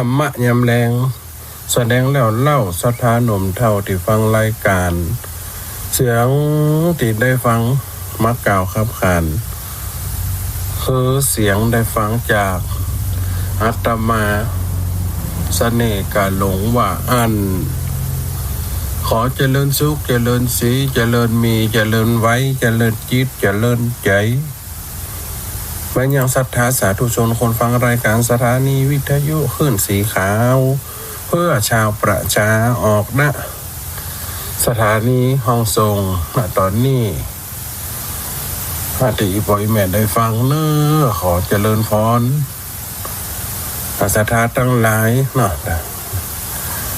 รรมะยำแรงแสดงแล้วเล่าศรัทธาหนุ่มเท่าที่ฟังรายการเสียงที่ได้ฟังมักกล่าวขับขานคือเสียงได้ฟังจากอาตมาเสน่ห์กาหลงว่าอันขอเจริญสุขเจริญสีเจริญมีเจริญไว้เจริญจิตเจริญใจแม้ยังศรัทธาสาธุชนคนฟังรายการสถานีวิทยุคลื่นสีขาวเพื่อชาวประชาออกนะสถานีห้องส่งตอนนี้อาติปอยแม่ได้ฟังเนอขอเจริญพรศรัทธาตั้งหลายเนาะ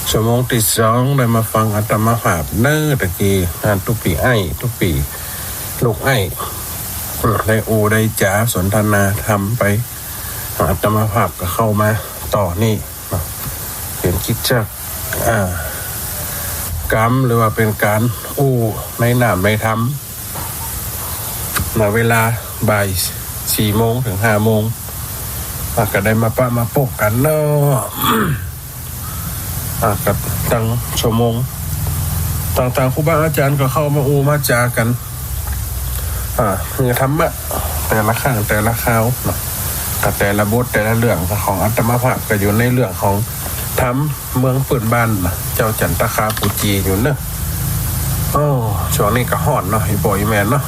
ชั่วโมงที่สองได้มาฟังอาตมาภาพเนอตะกี้ทุกปีทุกปีลูกได้โอได้จ๋าสนทนาทำไปอาตมาภาพก็เข้ามาต่อนี่เป็นคิดจักกรรมหรือว่าเป็นการในหนามในธรรมเวลาบ่าย4 โมงถึง5 โมงก็ได้มามาพบกันเนาะกับตั้งชั่วโมงต่างๆครูบาอาจารย์ก็เข้ามามาจากันมีธรรมะแต่ละข้างแต่ละคราวเนาะกับแต่ละบทแต่ละเรื่องของอาตมาภาพก็อยู่ในเรื่องของธรรมเมืองปืนบ้านเจ้าจันตคาปูจีอยู่เนอะช่วงนี้ก็ฮ้อนเนาะอีปอยแมนเนาะ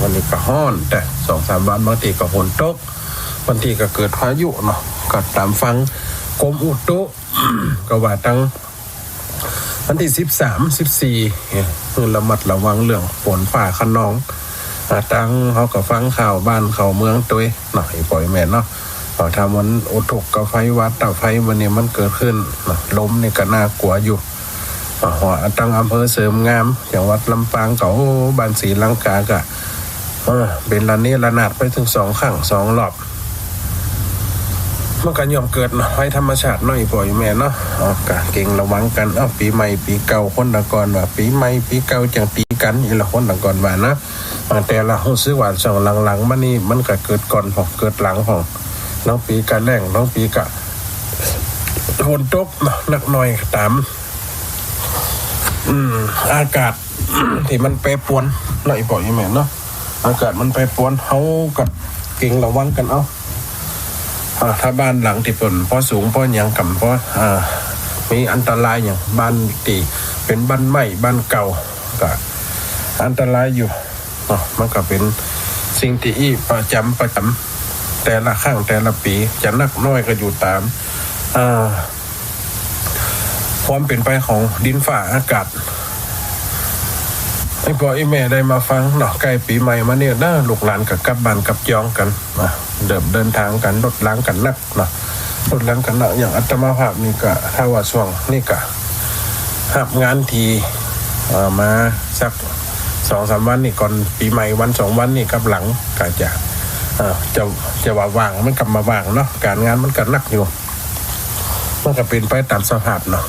วันนี้ก็ฮ้อนแต่ 2-3 วันบางทีก็ฝนตกบางทีก็เกิดพายุเนาะก็ตามฟังกรมอุตุ ก็ว่าตั้งวันที่13-14คือระมัดระวังเรื่องฝนฟ้าคะนองตั้งเขาก็ฟังข่าวบ้านข่าวเมืองตัวหน่อยปล่อยแม่เนาะเขาทำวันอุทกกับไฟวัดแต่ไฟวันนี้มันเกิดขึ้นล้มนี่ก็น่ากลัวอยู่ตั้งอำเภอเสริมงามจังหวัดลำปางเขาบ้านศรีลังกาก็เป็นระเนระนาดไปถึง2 ครั้ง 2 รอบเมื่อกันยอมเกิดไฟธรรมชาติน้อยปล่อยแม่เนาะกะเก่งระวังกันปีใหม่ปีเก่าคนตะกอนว่าปีใหม่ปีเก่าจังตีกันอีละคนตะกอนว่านะแต่ละรู้สึกว่าช่วงหลังๆมานี่มันก็เกิดก่อนของเกิดหลังของน้องปีกะแรงน้องปีกะฝนตกนักหน่อยตามอากาศ ที่มันแปรปรวนหน่อยปล่อยแม่เนาะอากาศมันแปรปรวนเฮากับเก่งระวังกันถ้าบ้านหลังที่เพิ่นพอสูงพอหยังกำพอมีอันตรายอย่างบ้านที่เป็นบ้านใหม่บ้านเก่าก็อันตรายอยู่มันก็เป็นสิ่งที่ประจำแต่ละครั้งแต่ละปีจะนักน้อยก็อยู่ตามความเป็นไปของดินฟ้าอากาศไอ้พ่อไอ้แม่ได้มาฟังเนาะใกล้ปีใหม่มาเนี่ยนะลูกหลานกับกลับบ้านกับยองกันเดินทางกันรถล้างกันนักเนาะรถล้างกันนักอย่างอาตมาภาพนี่ก็ถ้าว่าช่วงนี่ก็หับงานทีมาสัก 2-3 วันนี่ก่อนปีใหม่วัน 2 วันนี่กับหลังก็จะว่าว่างมันกลับมาว่างเนาะการงานมันก็นักอยู่มันก็เป็นไปตามสภาพเนาะ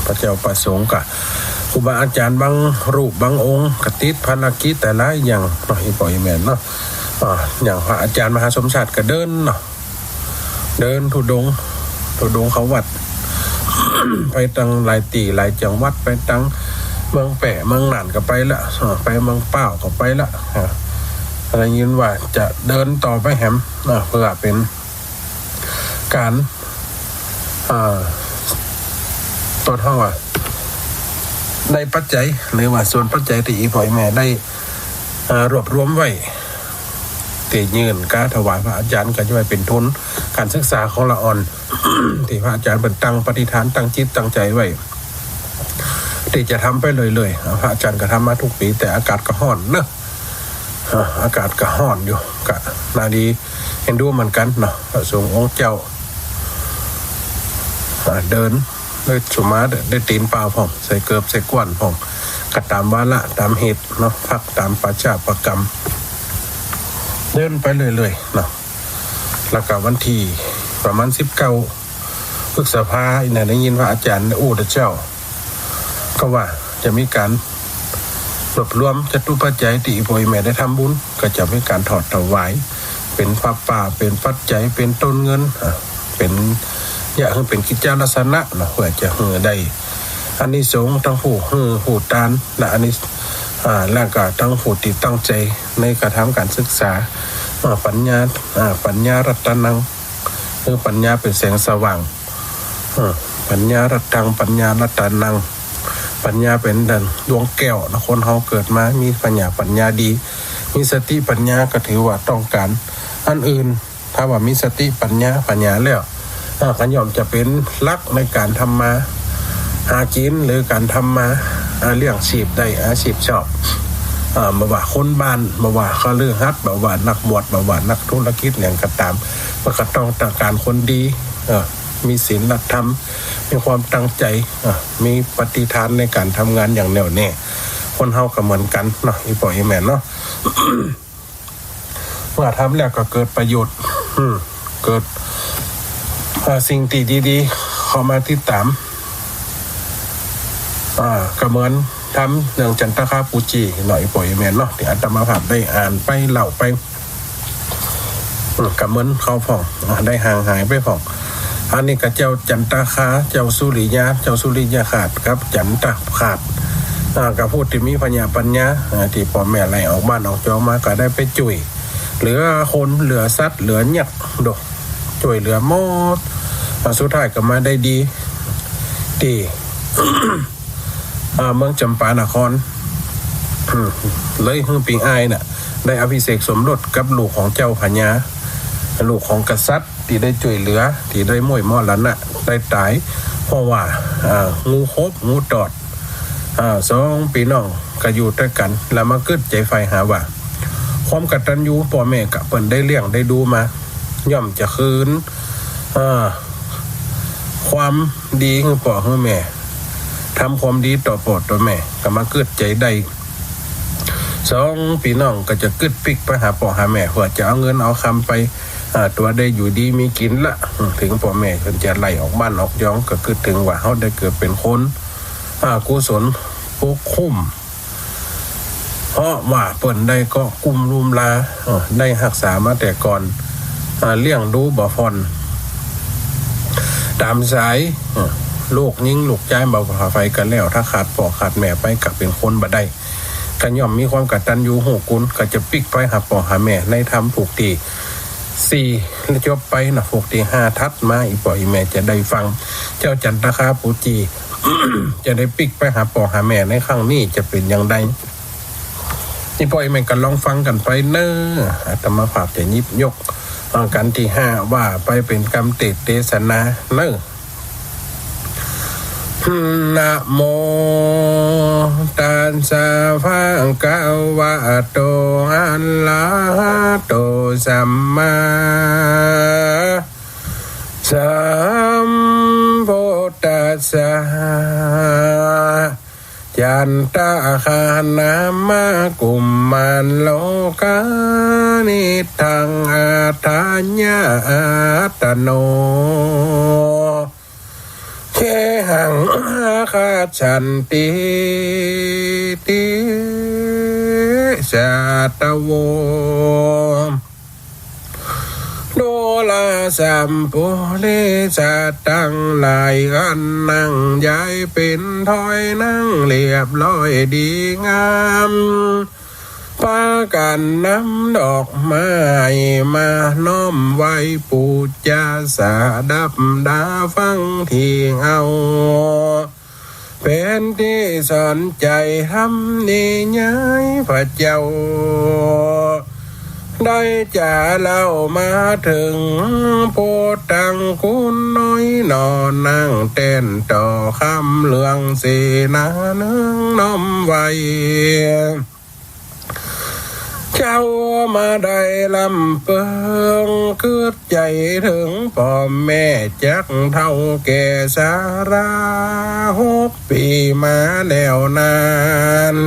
พระเจ้าประสงค์ก็ครูบาอาจารย์บางรูปบางองค์กติดภารกิจแต่ละอย่างเนาะอีปอยแม่นเนาะอย่างพระอาจารย์มหาสมชาติก็เดินเนาะเดินธุดงค์เขาวัด ไปตั้งหลายตีหลายจังหวัดไปตั้งเมืองแปะเมืองหนานก็ไปละไปเมืองเป้าก็ไปละอะไรยินว่าจะเดินต่อไปแหมเพื่อเป็นการตัวเท่าว่าได้ปัจจัยหรือว่าส่วนปัจจัยที่อีพ่อแม่ได้รวบรวมไว้ที่ยืนการถวายพระอาจารย์ก็จะไว้เป็นทุนการศึกษาของละอ่อน ที่พระอาจารย์เป็นตั้งปฏิฐานตั้งจิตตั้งใจไว้ที่จะทำไปเลยพระอาจารย์ก็ทำมาทุกปีแต่อากาศก็ร้อนเนอะอากาศก็ร้อนอยู่ก็นาดีเห็นดูเหมือนกันเนาะพระสงฆ์องค์เจ้าเดินด้วยสุมาได้ตีนเปล่าผ่องใส่เกือบใส่กวนผ่องกระตามวาระตามเหตุเนาะพักตามปัจจาประกรรมเดินไปเลยเนาะแล้วก็วันที่ประมาณ19 พฤษภาคมเนี่ยได้ยินว่าอาจารย์เจ้าก็ว่าจะมีการรวบรวมจตุปัจจัยที่พ่อแม่ได้ทำบุญก็จะมีการถอดถวายเป็นผ้าป่าเป็นปัจจัยเป็นต้นเงินเป็น อยากให้เป็นกิจจลักษณะเนาะเพื่อจะได้อันนี้สงทั้งผู้ตานและอันนี้แล้วก็ทั้งผู้ที่ตั้งใจในการทำการศึกษาปัญญารัตนังคือปัญญาเป็นแสงสว่างปัญญารัตตังปัญญารัตนังปัญญาเป็นดังดวงแก้วนะคนเฮาเกิดมามีปัญญาดีมีสติปัญญาก็ถือว่าต้องการอันอื่นถ้าว่ามีสติปัญญาแล้วกันย่อมจะเป็นหลักในการทำมาหากินหรือการทำมาเรื่องชีพได้อาชีพชอบมาว่าคนบ้านมาว่าเขาเรื่องฮัดมาว่านักบวชมาว่านักธุรกิจอย่างก็ตามมันก็ต้องการคนดีมีศีลธรรมมีความตั้งใจมีปฏิฐานในการทำงานอย่างแน่วแน่คนเฮาก็เหมือนกันเนาะอีปอยอีแม่เนาะ เมื่อทำแล้วก็เกิดประโยชน์เกิดสิ่งที่ดีๆเข้ามาติดตามก็เหมือนทำเรื่องจันทคาปูจีหน่อยปล่อยแมนเนาะที่อาตมาภาพได้อ่านไปเล่าไปก็เหมือนเขาผ่องได้ห่างหายไปผ่องอันนี้ก็เจ้าจันทคาเจ้าสุริยาขาดครับจันทขาดกับพูดที่มีปัญญาที่พ่อแม่ไล่ออกบ้านออกจอมาก็ได้ไปจุยเหลือคนเหลือสัตว์เหลือหยักดอกจุยเหลือหมดสุดท้ายก็มาได้ดีที่ เมืองจำปานครเลยปิงอายน่ะได้อภิเษกสมรสกับลูกของเจ้าพญาลูกของกษัตริย์ที่ได้ช่วยเหลือที่ได้ม่วยมอลันน่ะได้ตายเพราะว่างูคบงูตอดสองพี่น้องก็อยู่ด้วยกันแล้วมาเกิดใจไฟหาว่าความกตัญญูพ่อแม่กับเปิ้นได้เลี้ยงได้ดูมาย่อมจะคืนความดีคือพ่อคือแม่ทำความดีต่อพ่อต่อแม่ก็มาเกิดใจได้สองพี่น้องก็จะกึดปิกไปหาพ่อหาแม่เพื่อจะเอาเงินเอาคำไปตัวได้อยู่ดีมีกินละถึงพ่อแม่เพิ่นจะไล่ออกบ้านออกย้องก็คือถึงว่าเฮาได้เกิดเป็นคนกุศลปกคุ้มเพราะว่าเปิ้นได้ก็กุมรุมลาได้รักษามาแต่ก่อนเลี้ยงดูบ่ฟอนตามสายลูกยิงลูกใจบ่พาไฟกันแล้วถ้าขาดพ่อขาดแม่ไปก็เป็นคนบ่ได้กันย่อมมีความกตัญญูหูกุลก็จะปิกไปหาพ่อหาแม่ในธรรมถูกที่4แล้วจบไปนะถูกที่5ทัดมาอีพ่ออีแม่จะได้ฟังเจ้าจันทคาปูจี จะได้ปิกไปหาพ่อหาแม่ในครั้งนี้จะเป็นอย่างไรนี่พ่ออีแม่ก็ลองฟังกันไปเน้ออาตมาภาพจะยิบยกกันที่5ว่าไปเป็นกรรมเทศนาเน้อนะโมตัสสะภะคะวะโตอะระหะโตสัมมาสัมพุทธัสสะจันทคานามะกุมมันโลกานิทังอัฏฐัญญาตโนเคหังคาชันติสัตโวโดลาสัมปุริสัตตังหลายอันนั่งย้ายเป็นถอยนั่งเรียบร้อยดีงามพากันนำดอกไม้มาน้อมไว้ปูจาสาดับดาฟังที่เอาเป็นที่สอนใจทำนิยายพระเจ้าได้จะเล่ามาถึงโพตังคุณน้อยนอนนั่งเต้นต่อคำเลืองเสนาเนืองน้อมไว้เจ้ามาได้ลำเปิงคืดใจถึงพ่อแม่จักเท่าแก่สารา6 ปีมาแล้วนาน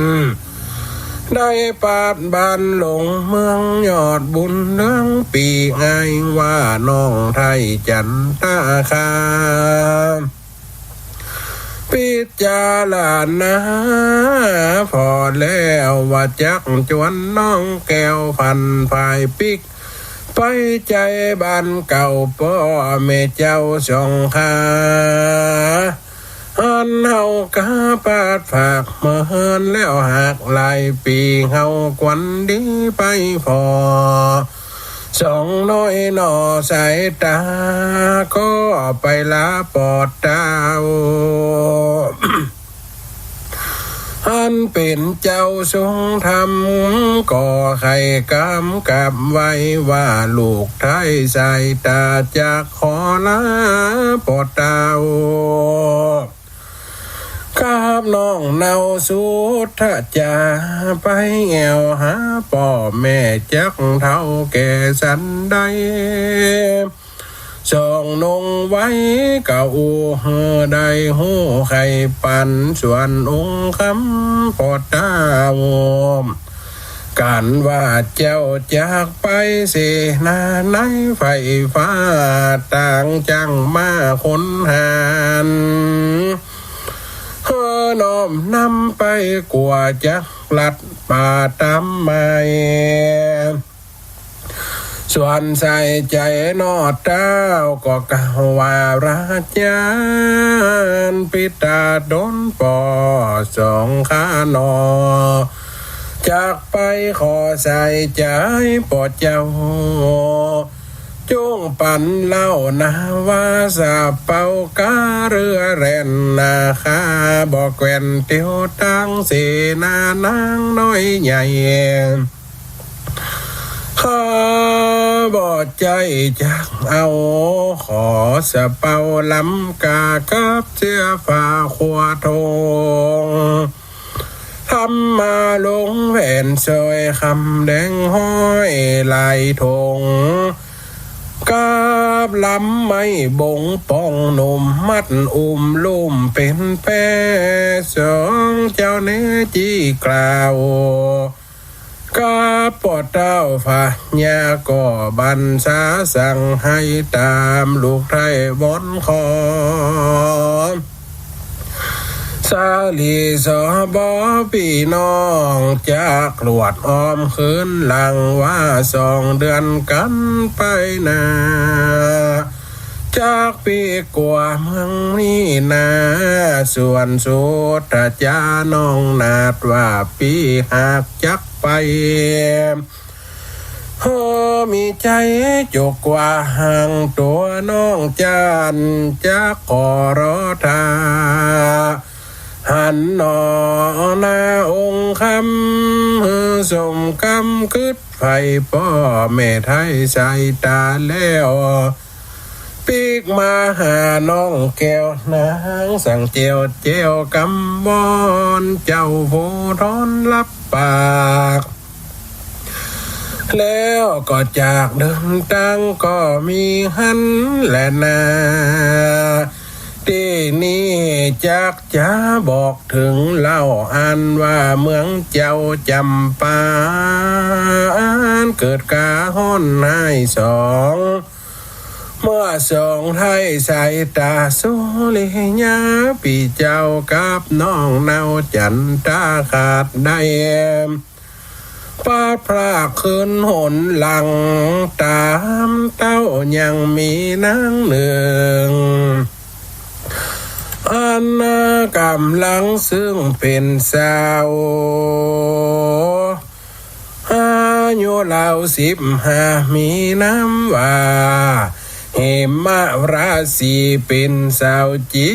ได้ปาดบ้านหลงเมืองยอดบุญเรื่องปีง่ายว่าน้องไทยจันทคาพิจารณาพอแล้วว่าจักจวนน้องแก้วพันภายปิกไป ไปใจบ้านเก่าพ่อแม่เจ้าสองขาอันเฮากะปาดฝากเมื่อเฮินแล้วหักหลายปีเฮาควันดีไปพอสองน้อยหน่อสายตาก็ไปลาปอดดาว อันเป็นเจ้าทรงธรรมก็ใครกำกับไว้ว่าลูกไทยสายตาจากขอลาปอดดาวกับน้องเนาสุดถ้าจะไปแอวหาพ่อแม่จักเท่าแก่สันใดสองนงไว้เก่าได้หูไข่ปันส่วนองค์คำปอดดาวกันว่าเจ้าจากไปเสนาในไฟฟ้าต่างจังมาคนหานน้อมนำไปกว่าจักลัดป่าตามไม้ส่วนใส่ใจนอดเต้าก็กล่าวว่าราชานปิตาดนปอสองขานอจากไปขอใส่ใจปอดเจ้าจงปันเล่านาว่าสาเป่ากาเรือแร่นนาคาบอกแกวนเตียวตั้งเสนานางน้อยใหญ่ข้าบ่ใจจักเอาขอสะเป่าลำกากับเสื้อฟ้าขวาทงทำมาลงแผ่นซอยคำแดงห้อยลายทงกาบลำไม่บงป้องหนุ่มมัดอุ้มลุ่มเป็นแป้สองเจ้าเนจีกล่าวกาปอดเต้าฝ่าญาก็บันสาสั่งให้ตามลูกไทยบนคอสาลีสอบอพี่น้องจากหลวดอ้อมคืนหลังว่า2 เดือนกันไปนาจากปีกว่าเมืองนี้นาส่วนสุดถ้าจาน้องนาดว่าปีหากจักไปมีใจจกกว่าห่างตัวน้องจานจากขอรอทาหันหนอหน้าองค์คำสมกำคืดไฟพ่อแม่ไทยใส่ตาแล้วปีกมาหาน้องแก้วนางสั่งเจียวเจียวกำบอนเจ้าผู้ทอนรับปากแล้วก็จากเดินตั้งก็มีหันและนาที่นี่จักจะบอกถึงเล่าอันว่าเมืองเจ้าจำปาเกิดกาห้อนให้สองเมื่อสองไทยสายตาสุริยาปีเจ้ากับน้องเนาจันตาขาดได้ปาดพรากคืนหนหลังตามเต้ายังมีนางหนึ่งอันนากำลังซึ่งเป็นสาวอายุเรา15มีน้ำว่าเหมะราศีเป็นสาวจี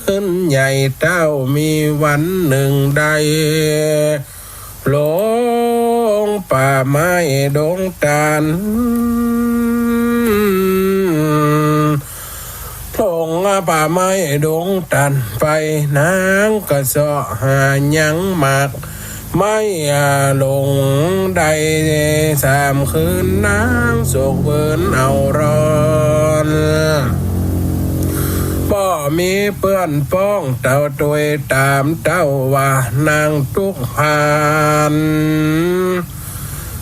ขึ้นใหญ่เต้ามีวันหนึ่งใดลงป่าไม้ดงตาลทงป่าไม้ดงตันไปนางก็เสาะหายังหมากไม่ลงใด3 คืนนางโศกเบิ่นเอาร้อนบ่มีเปื้อนป้องเต่าตวยตามเต้าว่านางทุกผ่าน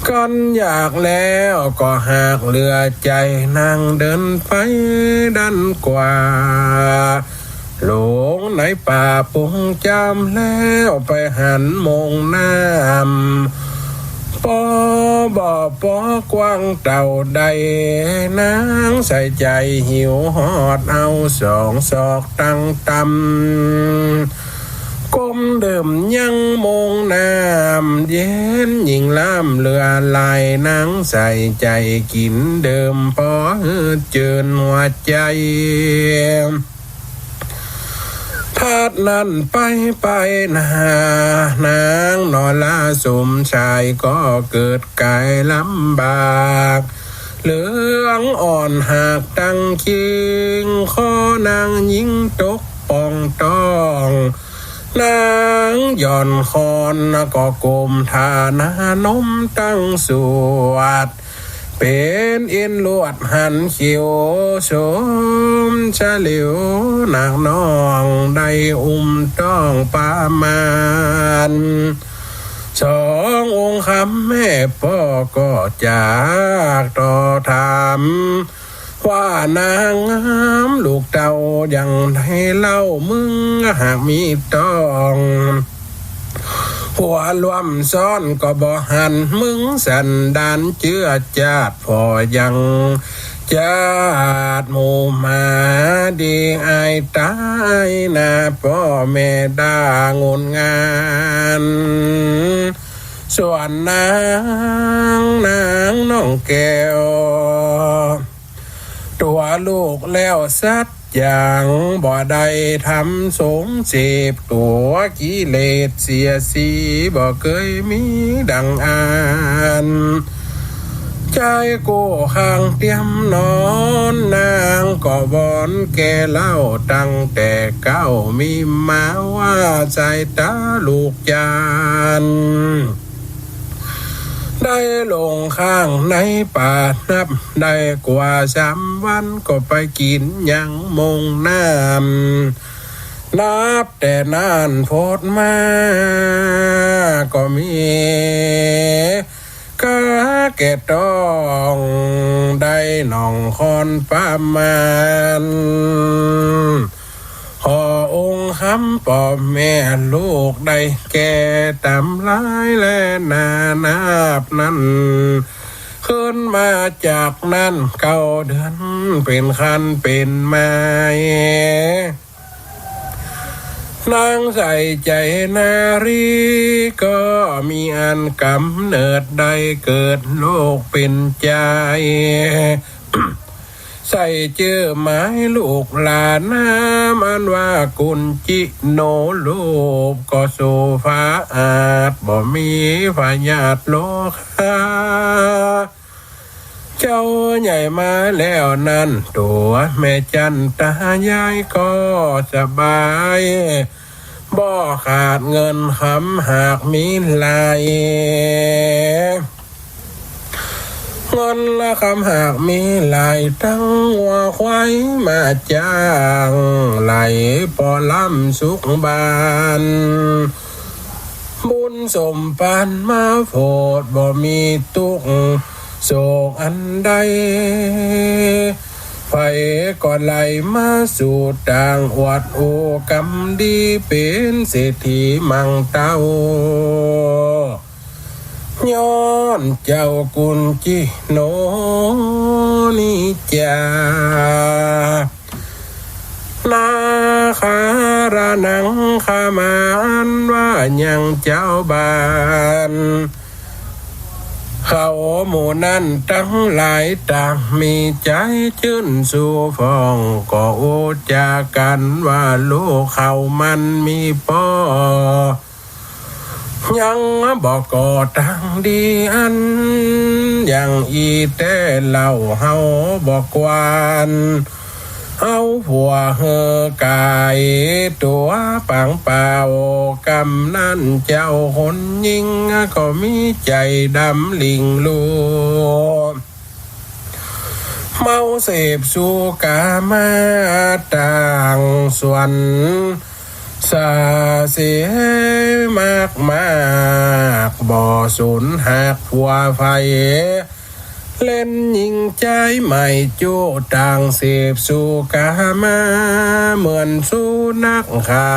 กันอยากแล้วก็หากเหลือใจนางเดินไปดันกว่าหลงในป่าปุงจำแล้วไปหันมองน้ำ ปอบ่อปอกว้างเต่าใดนางใส่ใจหิวหอดเอาสองศอกตั้งตำก้มเดิมยังมงน้ำเย็นยิ่งล้ำเรือลายนางใส่ใจกินเดิมพอเจินหัวใจทาดนั้นไปนานางนอนลาสมชายก็เกิดกายลำบากเหลืองอ่อนหากตั้งคิงข้อนางยิงตกปองต้องนางย่อนคอนก็กลมทานานมตั้งสวดเป็นเอ็นลวดหันเขียวชมชะเหลียวหนักน้องได้ต้องปามานสององค์คำแม่พ่อก็จากต่อถามว่านางงามลูกเต่ายังให้เล่ามึงหากมีต้องหัวรวมซ้อนก็บ่หันมึงสันดานเจือจาดพอยังจาดหมู่มาดีไอตายนาพ่อแม่ดางนงานส่วนนางน้องแก้วตัวลูกแล้วสัดอย่างบ่ได้ทำสงเสพตัวกิเลสเสียสีบ่เคยมีดังอ่านใจโก้ข้างเตรียมนอนนางก็บอนแก่เล่าตั้งแต่เก้ามีมาว่าใจตาลูกจานได้ลงข้างในป่านับได้กว่า3 วันก็ไปกินยังมงน้ำนับแต่นานโพดมาก็มีกะแก่ต้องได้หนองคอนประมาณขอองค์คำปอบแม่ลูกได้แก่ตำลายและนานาบนั้นขึ้นมาจากนั้น9 เดือนเป็นคันเป็นไม้นางใส่ใจนารีก็มีอันกำเนิดได้เกิดโลกเป็นใจใส่เจอไม้ลูกหลานน้ำอันว่ากุญจิโนลูกก็โซฟาอาจบ่มีพญาติโลกาเจ้าใหญ่มาแล้วนั่นตัวแม่จันตายายก็สบายบ่ขาดเงินคำหากมีไหลเงินละคำหากมีไหลตั้งวัวควายมาจ้างไหลปอลำสุขบานบุญสมปานมาโพดบ่มีตุกโศกอันใดไฟก่อนไหลมาสู่ต่างอวดโอกำดีเป็นเศรษฐีมังเต้าย้อนเจ้ากุญจิโนนิจานาคารานังขามานว่ายังเจ้าบ้านเขาหมู่นั้นทั้งหลายต่างมีใจชื่นสู่ฟองก็โอจากันว่าลูกเขามันมีพ่อยังบอกก่อตั้งดีอันอย่างอีแต่เล่าเฮาบอกวานเอาผัวเฮอกายตัวปังเปล่ากำนั้นเจ้าคนยิงก็มีใจดำลิงลูเมาเสพสู่กามาต่างส่วนสาเสียมากบ่อสูญหักผัวไฟเล่นยิงใจใหม่จูต่างเสพสู่กามาเหมือนสู้นักขา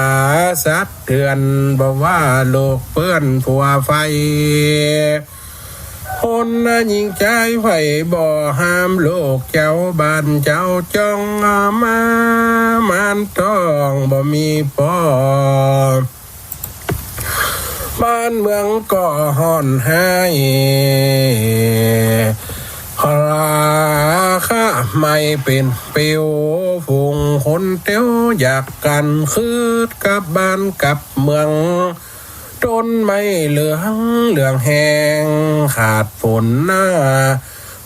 สัตว์เถื่อนบอกว่าโลกเปื้อนผัวไฟ คนน่ะยิงใจไฟบ่ห้ามโลกเจ้าบ้านเจ้าจ้องมามันต้องบ่มีพอบ้านเมืองก็ห่อนให้ราคาไม่เป็นเปียวฝูงคนเตี้ยวอยากกันคืดกับบ้านกับเมืองต้นไม้เหลืองแห้งขาดฝนหน้า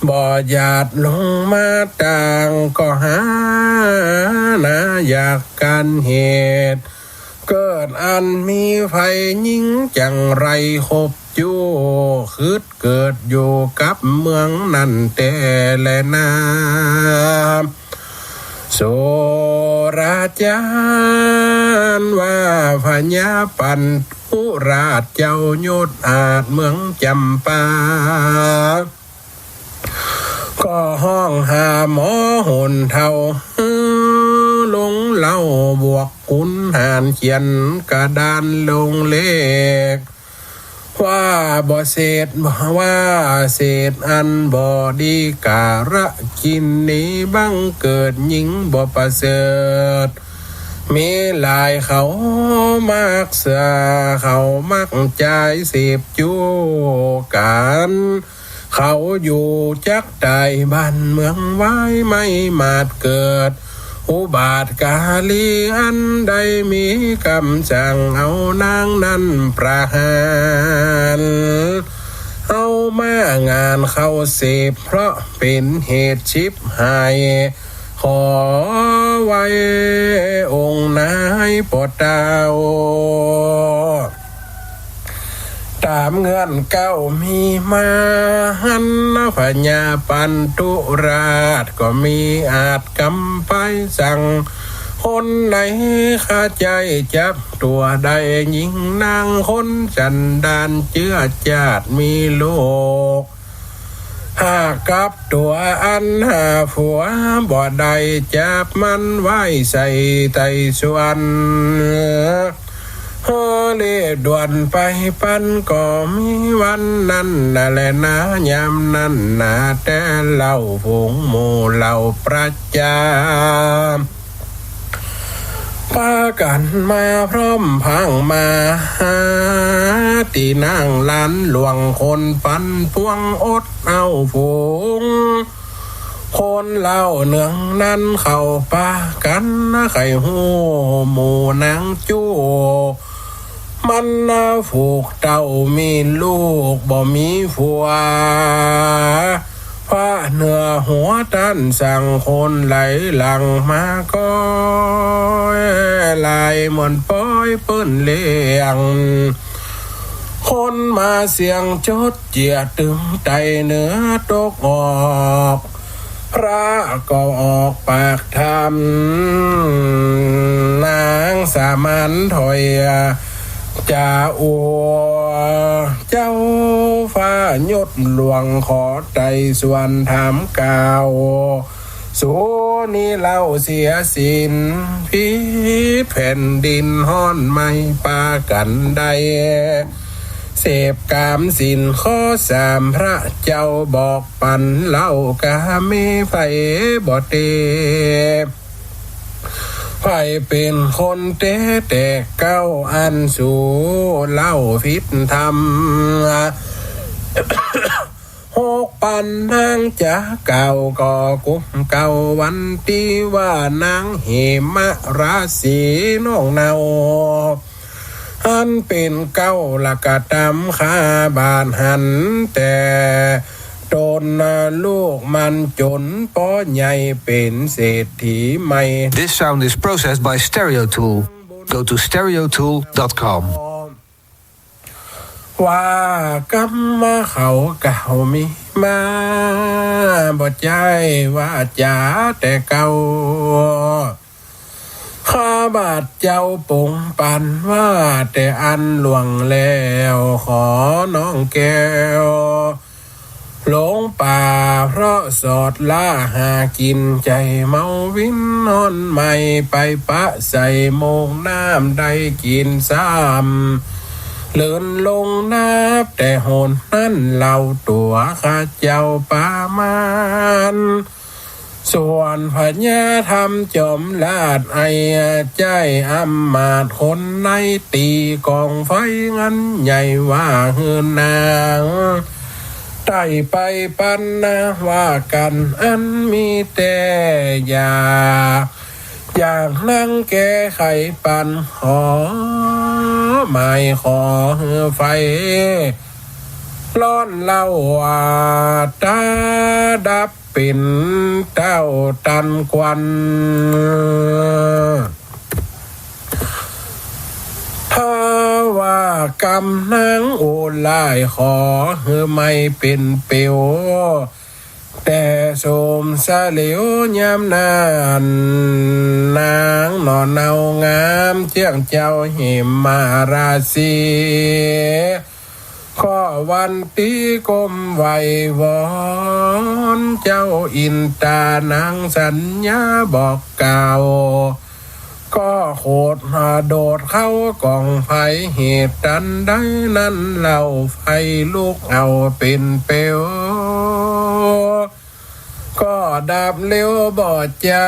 บ่หยาดลงมาต่างก็หานะอยากกันเหตุเกิดอันมีไฟยิ่งจังไรคบอยู่คืดเกิดอยู่กับเมืองนั่นแต่และนาโสราจารย์ว่าพญาปันทุราชเจ้ายศอาจเมืองจำปาก็ห้องหาหมอหนเท่าลงเล่าบวกขุนหารเขียนกระดานลงเลขว่าบ่เศษบ่ว่าเศษอันบ่ดีการะกินนี้บังเกิดหญิงบ่ประเสริฐมีหลายเขามักเสือเขามักใจเสพจูกันเขาอยู่จักใดบ้านเมืองไว้ไม่มาดเกิดอุบาทกาลีอันใดมีคำสั่งเอานางนั้นประหารเอามางานเข้าเสพเพราะเป็นเหตุชิบหายขอไว้องค์นายโปรดเต้าตามเงื่อนเก้ามีมาหันนะพญาปันตุราชก็มีอาจกำไปสั่งคนไหนข้าใจจับตัวใดยิงนางคนสันดานเจื้อจาดมีโลกหากกับตัวอันหาผัวบ่ได้จับมันไว้ใส่ไตส่วนเล่ด่วนไปปันก็มีวันนั้นนั่นแหละนะยามนั้นนะแต่เล่าผงหมู่เล่าประจาพากันมาพร้อมพังมาตีนางล้านหลวงคนปันพวงอดเอาผงคนเล่าเนืองนั้นเข้าป่ากันนะไข่หูหมูนางจู้มันน่าผูกเต้ามีลูกบ่มีผัวพระเหนือหัวตันสั่งคนไหลหลังมาก็ไหลหมอนป้อยเปิ้นเลี้ยงคนมาเสียงจดเจียตึงไตเหนือตกออกพระก็ออกปากทำนางสามัญถอยจ่าอัวเจ้าฟ้ายศหลวงขอไต่ส่วนถามกล่าวสูนี้เล่าเสียสินพิษแผ่นดินห้อนไม่ปากันใดเสพกามสินข้อสามพระเจ้าบอกปันเล่ากาเมไฟบ่เตไฟเป็นคนเตะแต่เก้าอันสู่เล่าพิษทำหกปันนางจะเก่าก็กุมเก่าวันที่ว่านางเหมราศีน้องเนาอันเป็นเก้าละกะตำขาบานหันแต่โดนลูกมันจนป้อใหญ่เป็นเศรษฐีใหม่ This sound is processed by StereoTool. Go to stereotool.com. ว่ากำมาเขาเก่ามีมาบ่ใจว่าจ๋าแต่เก่าข้าบาดเจ้าปงปันว่าแต่อันหลวงแล้วขอน้องแก้วหลงป่าเพราะสอดล่าหากินใจเมาวินนอนใหม่ไปปะใส่โมงน้ำได้กินซ้ำ เลินลงนับแต่โหนนั่นเหล่าตัวข้าเจ้าปามานส่วนพญาธรรมจอมลาดไอใจอำมาตย์คนในตีกองไฟงั้นใหญ่ว่าเฮือนนางไต่ไปปันนะว่ากันอันมีแต่อยากนั่งแก้ไขปันขอไม่ขอเฮือไฟร้อนเล่าว่าตาดับเป็นเต้าตันควันถ้าว่ากำนังโอลายขอเฮือไม่เป็นเปียวแต่สมสะเหลวยามนานนางนอนเนางามเจียงเจ้าหิมมาราศีข้อวันตีกลมไหววอนเจ้าอินตานางสัญญาบอกกล่าวก็โคดหาโดดเข้ากองไฟเหตุดันได้นั้นเหล่าไฟลูกเอาเป็นเปลวก็ดับเร็วบอดจ้า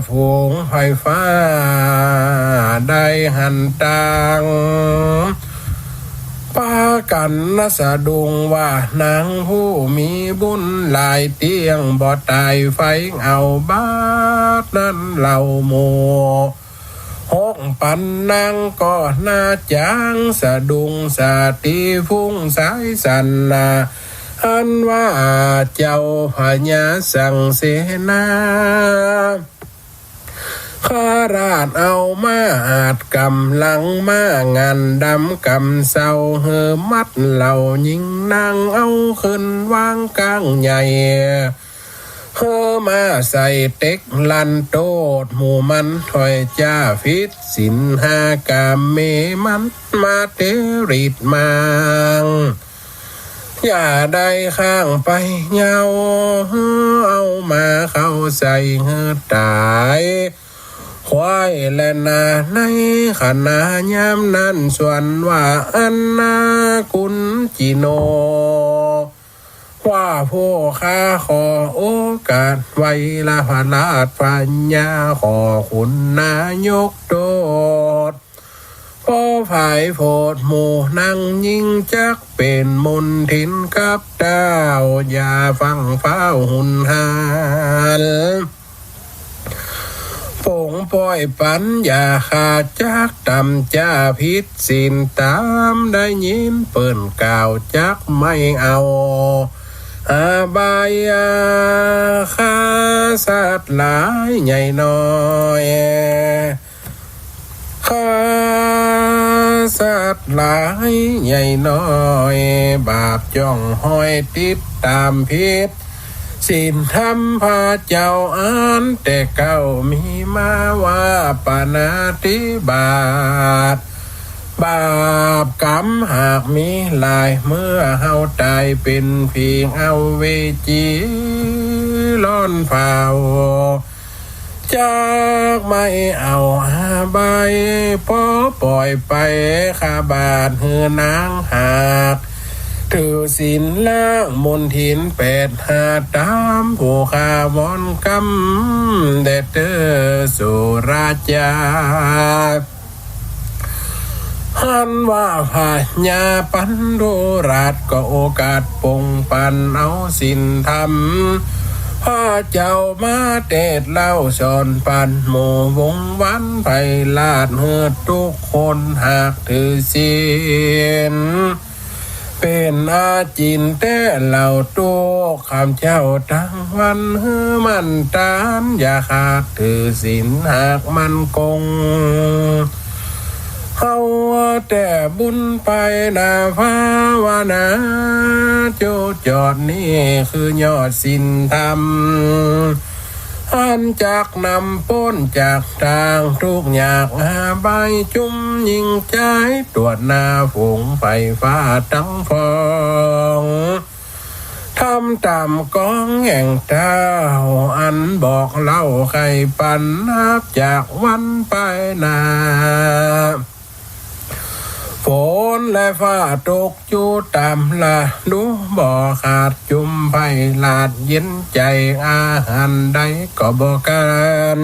ผงไฟฟ้าได้หันตังป้ากันนะสะดุงว่านางผู้มีบุญหลายเตียงบ่ตายไฟเอาบาดนั้นเหล่าโมหกปันนางก็น่าจางสะดุงสาตีฟุ้งสายสันนาอันว่าเจ้าพญาสังเสนาข้าราชเอามาอาจกำลังมางานดำกำเศร้าเฮอมัดเหล่ายิงนางเอาขึ้นวางกลางใหญ่เฮอมาใส่เต็กลันโตดหมู่มันถอยจ้าฟิตสินหากามเมมันมาเตริดมังอย่าได้ข้างไปเงาเอามาเข้าใส่เฮอตายควายและนาในขณะยามนั้นส่วนว่าอันนากุนจิโนว่าผู้ข้าขอโอกาสไว้ละพระราชปัญญาขอคุณนายกโดดพ่อภายโพดหมู่นั่งยิ่งจักเป็นมนทินกับดาวอย่าฟังเฝ้าหุนหานผงปล่อยปัญญาขาดจักตำจ้าพิษสินตามได้ยินเปิ่นกล่าวจักไม่เอาอาบายาข้าสัตว์หลายใหญ่น้อยข้าสัตว์หลายใหญ่น้อยบาปจ้องห้อยติดตามพิษสินธรรมพาเจ้าอ่านแต่เก่ามีมาว่าปานาติบาตบาปกรรมหากมีหลายเมื่อเฮาตายเป็นเพียงเอาเวจีล้อนเผาจากไม่เอาอาใบพอปล่อยไปข้าบาทเฮือนางหากถือศีลล้างมนทิน8 5ตามผู้ข้าวอนกำเด็ดเตอสุราชาหันว่าพาญาปันโดราชก็โอกาสปงปันเอาศีลธรรมพระเจ้ามาเตดเล่าสอนปันหมู่วงวันไพลาดเฮือทุกคนหากถือศีลเป็นอาจินแต่เหล่าตัวคำเจ้าทั้งวันเฮือมันตามอย่าขาดถือศีลหากมันคงเขาแต่บุญไปนาภาวนาโจจอดนี่คือยอดศีลธรรมอันจากนำป้นจากทางทุกอยากหาใบจุ่มยิงใจตรวจหน้าฝงไฟฟ้าทั้งฟองทำตามกองแห่งเท้าอันบอกเล่าใครปันนับจากวันไปนา ฝนและฟ้าตกอยู่ตามลาดูบ่ขาดจุมไผ่ลาดเย็นใจอาหารใดก็บ่กัน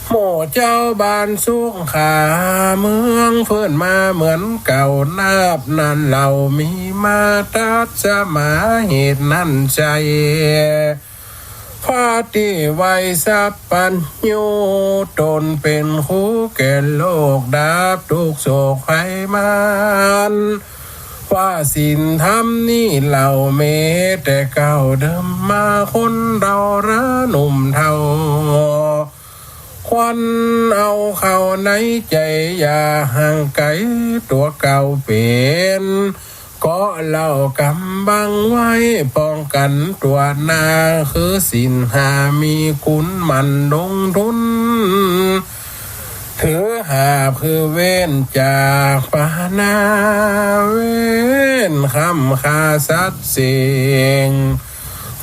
หมู่เจ้าบ้านสุขขาเมืองเพื่อนมาเหมือนเก่านาบนั้นเรามีมาตัดสมาเหตุนั่นใจพาที่ไว้สัพปัญญูตนเป็นคู่แก่โลกดาบทุกโศกภัยมันว่าสินธรรมนี่เหล่าเมแต่เก่าเดิมมาคนเราระหนุ่มเท่าควันเอาเข้าในใจอย่าห่างไกลตัวเก่าเป็นก็เล่ากำบังไว้ป้องกันตัวนาคือสินหามีคุณมันลงทุนถือหาคือเว้นจากปานาเว้นคำคาสัตเสียง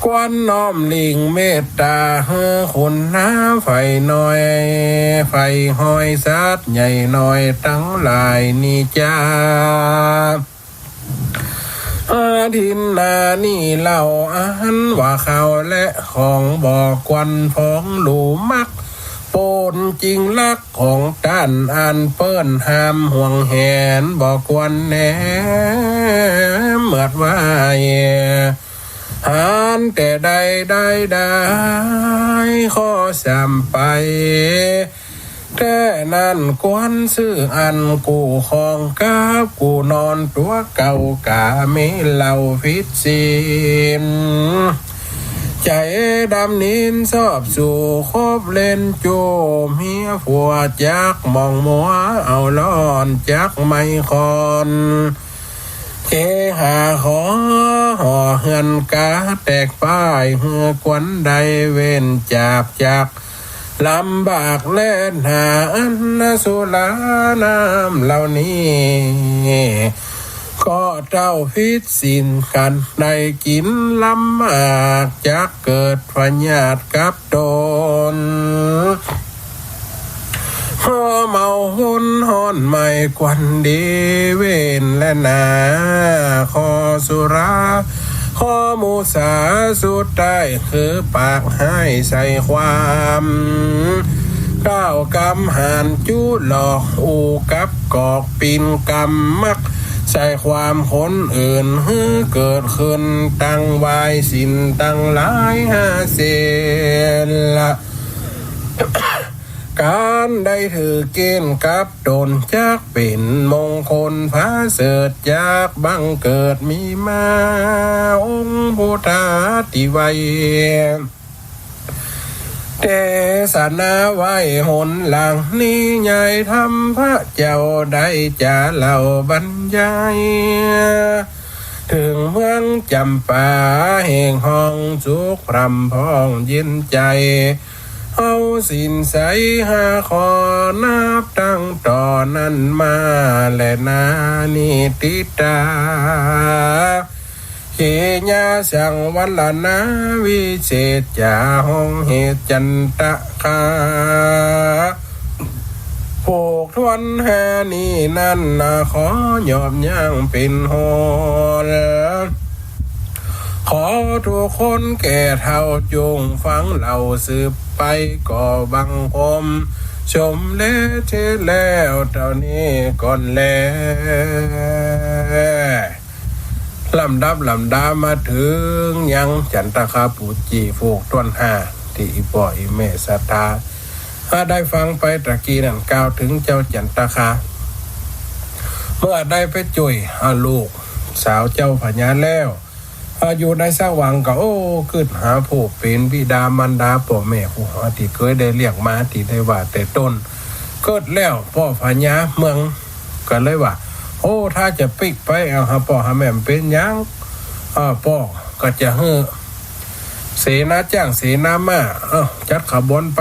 กวนน้อมลิงเมตตาเฮือคุณน้าไฟน้อยไฟห้อยสัตใหญ่น้อยตั้งหลายนี่จ้าอาทินนานี่เล่าอันว่าเขาและของบอกควันพองหลูมักโปนจริงลักของด้านอันเปิ้นห้ามห่วงแหนบอกควันแหนเมื่อว่าหานแต่ใดขอสามไปแต่นั่นกวนซื้ออันกูของกับกูนอนตัวเก่ากาไม่เหล่าพิษสินใจดำนินชอบสู่คบเล่นโจมเฮียผัวจักมองมัวเอาล้อนจักไม่คอนเกหาขอห่อเฮือนกาแตกป้ายเฮือกวนใดเว้นจากลำบากเล่นหาอันสุลาน้ำเหล่านี้ก็เจ้าพิษสินกันได้กินลำบากจักเกิดพญาตกับตนพอเมาหุ่นหอนไม่กวันดีเวนและนาขอสุราขอมูสาสุดได้คือปากให้ใส่ความก้าวกำหันจูหลอกอูกับกอกปินกำมักใส่ความคนอื่นฮือเกิดขึ้นตั้งวายสินตั้งหลาย5 เศษละการได้ถือเกณฑ์กับตนจักเป็นมงคลพาเสดจากบังเกิดมีมาองค์พุทธาติไวเทศนาไว้หนหลังนี้ใหญ่ทำพระเจ้าได้จะเล่าบรรยายถึงเมืองจำปาแห่งห้องสุขพรำพองเย็นใจเอาสินใสหาขอนับตั้งต่อนั้นมาและนานิติตาเฮียสังวันละนาวิเศษจาห้องเหตุจันตะคาโผกทวนแหนี่นั่นนาขอยอมย่างเป็นโหรขอทุกคนแก่เท่าจงฟังเราสืบไปก่อบังคมชมและเทแล้วเท่านี้ก่อนแล้วลำดับมาถึงยังจันตคาปูจีโฟกต้น5ที่อีป่ออีเมสตาถ้าได้ฟังไปตะกี้นั่นกล่าวถึงเจ้าจันตคาเมื่อได้ไปจุยลูกสาวเจ้าพญาแล้วอยู่ในสว่างก็ขึ้นหาผู้เป็นบิดามารดาพ่อแม่ผู้ที่เคยได้เรียกมาที่ได้ว่าแต่ต้นเกิดแล้วพ่อพญาเมืองก็เลยว่าถ้าจะปิกไปเอาหาพ่อหาแม่เป็นยังพ่อก็จะเสนาจ้างเสนามาจัดขบวนไป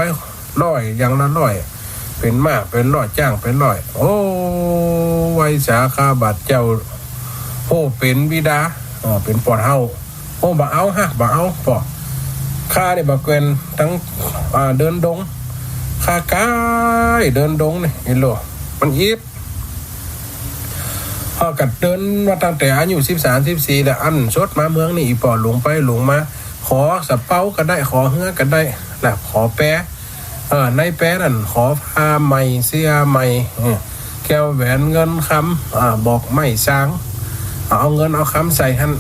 100อย่างละ100เป็นมาเป็น100จ้างเป็น100ไว้สาขาบาทเจ้าเป็นบิดาเป็นปอดเฮาบ่เอาบ่เอาปอข้านี่บ่เกินทั้งเดินดงข้ากายเดินดงนี่เห็นบ่มันอีบ พอกัดเดินมาตั้งแต่อายุ13-14แล้วอันชดมาเมืองนี่อีปอหลงไปหลงมาขอสะเป้าก็ได้ขอเฮือก็ได้แล้วขอแปะในแปะนั่นขอผ้าใหม่เสื้อใหม่แก้วแหวนเงินคำบอกไม่สร้างเอาเงินเอาคำใส่หัน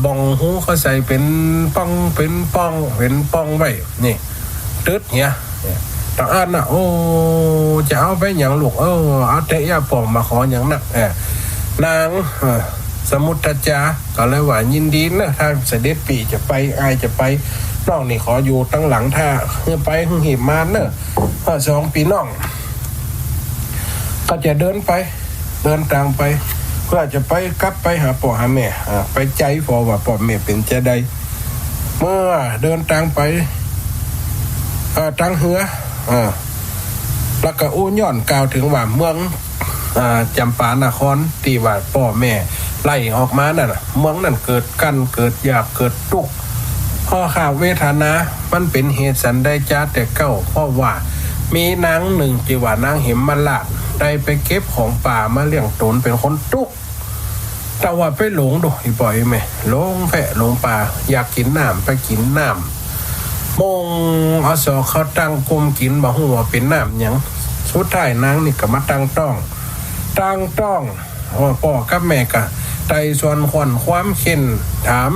บองหูเขาใส่เป็นป้องไว้นี่ตึ๊ดเนี่ยต่างอันน่ะโอ้จะเอาไปอย่างลูกเอาเตะยาปองมาขออย่างนักนางสมุทรจาก็เลยว่ายินดีนะถ้าเสด็จปีจะไปอายจะไปน้องนี่ขออยู่ตั้งหลังถ้าเพื่อไปหิมมานเนอะ2 ปีน้องก็จะเดินทางไปเพื่อจะไปกลับไปหาพ่อหาแม่ไปใจพอว่าพ่อแม่เป็นจะได้เมื่อเดินทางไปทางเหือแล้วก็อู้ย้อนกล่าวถึงว่าเมืองจำปานครที่ว่าพ่อแม่ไล่ออกมานั่นน่ะเมืองนั่นเกิดกันเกิดอยากเกิดทุกข์พ่อข้าเวทนามันเป็นเหตุสันได้จ้าแต่เก้าเพราะว่ามีนางหนึ่งที่ว่านางเหมมาลาดได้ไปเก็บของป่ามาเลี้ยงตนเป็นคนทุกข์แต่ว่าไปหลงดูอีปล่อยไหมหลงแพะหลงป่าอยากกินน้ำไปกินน้ำมงเอาศอกเขาตั้งกลมกินบ่หัวเป็นน้ำหยังสุดท้ายนางนี่ก็มาตั้งต้องพ่อกับแม่ก็ไต่ส่วนขวัญความเข็นถาม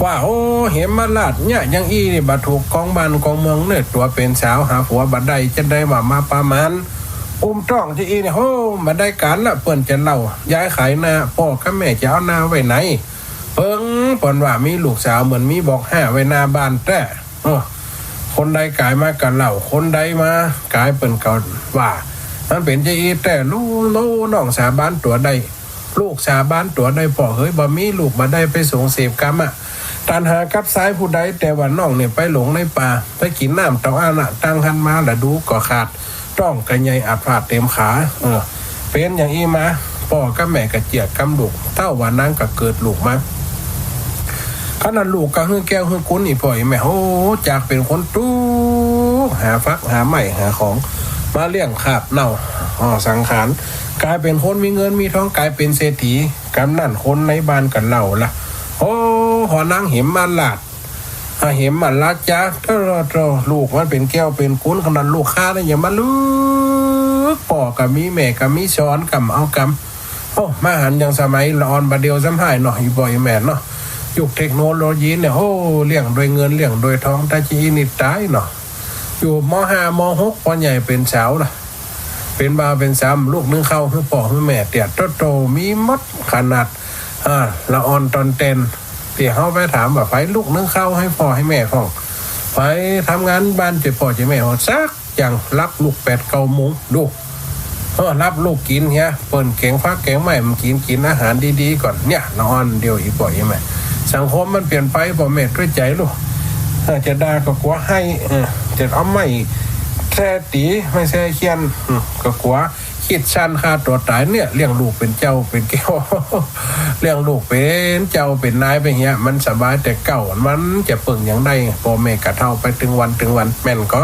ว่าโอ้เหมมาลาดเนี่ยยังอีนี่บัดถูกกองบ้านกองเมืองเนี่ยตัวเป็นสาวหาผัวบัดใดจะได้มาประมาณต้องที่อีนี่โหบัดได้การละเปิ้นจะเล่าย้ายขายนาพ่อกับแม่จะเอานาไว้ไหนเปิ้งเปิ้นว่ามีลูกสาวเหมือนมีบอก5ไว้นาบ้านแต่คนใดกายมากันเล่าคนใดมากายเปิ้นก็ว่ามันเป็นจะอีแต่ลูน้องสาบ้านตัวใดลูกสาบ้านตัวใดพ่อเฮ้ยบ่มีลูกมาได้ไปส่งเสพกรรมตันหากับซ้ายผู้ใดแต่ว่าน้องเนี่ยไปหลงในป่าไปกินน้ำเต่าอานะตั้งหันมาละดูก็ขาดต้องกระใหญ่อาพาธเต็มขาเป็นอย่างอีมาพ่อกับแม่ก็เจียกกำลูกเท่าว่านางก็เกิดลูกมาขนาดลูกก็ฮื้อแก้วฮื้อกุ้นอีพ่ออีแม่โอ้จากเป็นคนตู้หาฟักหาใหม่หาของมาเลี้ยงขาบเน่าสังขารกลายเป็นคนมีเงินมีทองกลายเป็นเศรษฐีกำนั่นคนในบ้านกันเล่าละโอ้หอนางเหมมาลาดเหมมาลาดจ้าลูกมันเป็นแก้วเป็นกุ้นขนาดลูกค้าเนี่ยอย่ามาลึกป่อกับมีแม่กับมีช้อนกับเอากำโอ้มาหันอย่างสมัยละออนบาเดียวซ้ำหายหน่อยบ่อยแม่เนาะยุคเทคโนโลยีเนี่ยโอ้เลี้ยงโดยเงินเลี้ยงโดยทองตาจีนิดตายเนาะอยู่ม.5 ม.6 ป.ใหญ่เป็นสาวนะเป็นบ่าวเป็นสามลูกนึงเข้าคือป่อคือแม่เตียโตมีมดขนาดละออนตอนเต้นที่เขาไปถามว่าไฟลูกนึงเข้าให้พ่อให้แม่ฟังไฟทำงานบ้านเจ็บพ่อเจ็บแม่หอดซักอย่างรับลูก8-9 โมงดูรับลูกกินเฮียเปิ่นแกงฟักแกงใหม่มันกินอาหารดีๆก่อนเนี่ยละออนเดียวอีกบ่อยไหมสังคมมันเปลี่ยนไปพ่อแม่ด้วยใจลูกจะด่าก็กลัวให้จะเอาไม่แท้ตีไม่แท้เคียนก็กลัวคิดชันฆ่าตัวตายเนี่ยเลี้ยงลูกเป็นเจ้าเป็นแก้วเลี้ยงลูกเป็นเจ้าเป็นนายไปเงี้ยมันสบายแต่เก่ามันจะเปิ่งอย่างใดพ่อแม่กะเท่าไปถึงวันแม่นก็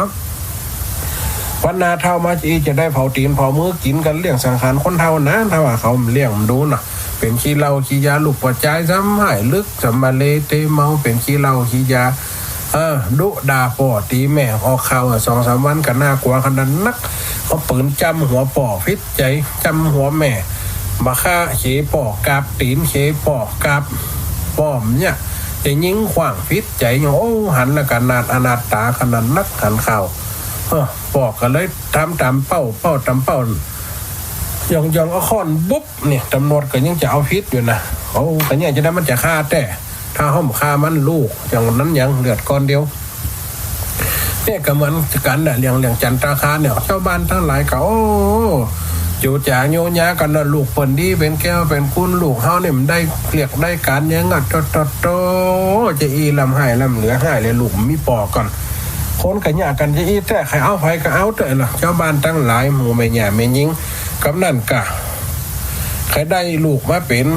วันนาเท่ามาจีจะได้เผาตีนเผามือกินกันเลี้ยงสังขารคนเท่านะถ้าว่าเขาเลี้ยงดูน่ะเป็นขี้เหล้าขี้ยาลูกปัจจัยซ้ำหายลึกสัมมาเลเตเมาเป็นขี้เหล้าขี้ยาดุด่าป่อตีแม่ออกข่าว2-3 วันกันน่ากลัวขนาดนักเอาปืนจำหัวป่อพิษใจจำหัวแม่มาฆ่าเฉป่อกาบตีนเฉป่อกาบป้อมเนี่ยจะยิงขว้างพิษใจโอ้หันละกันนาดอนาตาขนาดนักหันข่าวป่อก็เลยทำตามเป้าตามเป้ายองเอาค้อนบุ๊บเนี่ยตำรวจก็ยังจะเอาพิษอยู่นะเขาแต่เนี่ยจะได้มันจะฆ่าแต่ถ้าห้อมฆ่ามันลูกอย่างนั้นยังเลือดก้อนเดียวเนี่ยก็เหมือนกันเนี่ยเรื่องจันทราคาเนี่ยชาวบ้านทั้งหลายเขาจูจ่าโยญากันนะลูกเปิ่นดีเป็นแก้วเป็นคุณลูกเฮาเนี่ยมันได้เรียกได้การยังอ่ะโตจะอีลำหายลำเหลือหายเลยลูกมีปอกก่อนคนกันหยากันจะอีแต่ใครเอาไฟก็เอาเถอะล่ะชาวบ้านทั้งหลายหมู่แม่หญ่แม่ยิงกำนั่นกะใครได้ลูกมาเป็น